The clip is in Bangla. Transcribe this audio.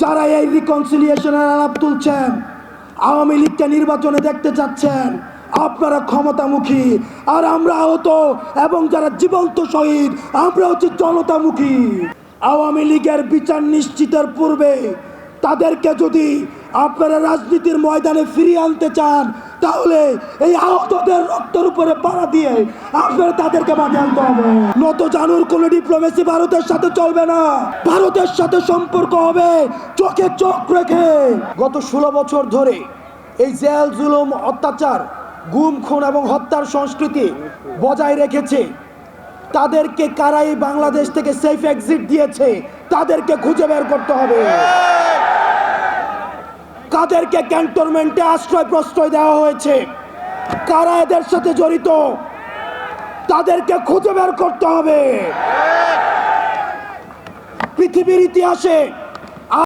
যারা এই রিকনসিলিয়েশনের আলাপ তুলছেন, আওয়ামী লীগকে নির্বাচনে দেখতে চাচ্ছেন, আপনারা ক্ষমতামুখী, আর আমরা আহত এবং যারা জীবন্ত শহীদ আমরা হচ্ছে জনতামুখী। আওয়ামী লীগের বিচার নিশ্চিতের পূর্বে তাদেরকে যদি আপনারা রাজনীতির ময়দানে ফিরিয়ে আনতে চান, তাহলে এই আহতদের রক্তের উপরে পাড়া দিয়ে আপনারা তাদেরকে মাঠে আনতে হবে। নত জানুর কোনো ডিপ্লোমেসি ভারতের সাথে চলবে না। ভারতের সাথে সম্পর্ক হবে চোখে চোখ রেখে। গত 16 বছর ধরে এই জেল জুলুম, অত্যাচার, গুম খুন এবং হত্যার সংস্কৃতি বজায় রেখেছে। তাদেরকে কারাই বাংলাদেশ থেকে সেফ এক্সিট দিয়েছে, তাদেরকে খুঁজে বের করতে হবে। কাদেরকে ক্যান্টনমেন্টে আশ্রয় প্রশ্রয় দেওয়া হয়েছে, কারা এদের সাথে জড়িত, তাদেরকে খুঁজে বের করতে হবে। পৃথিবীর ইতিহাসে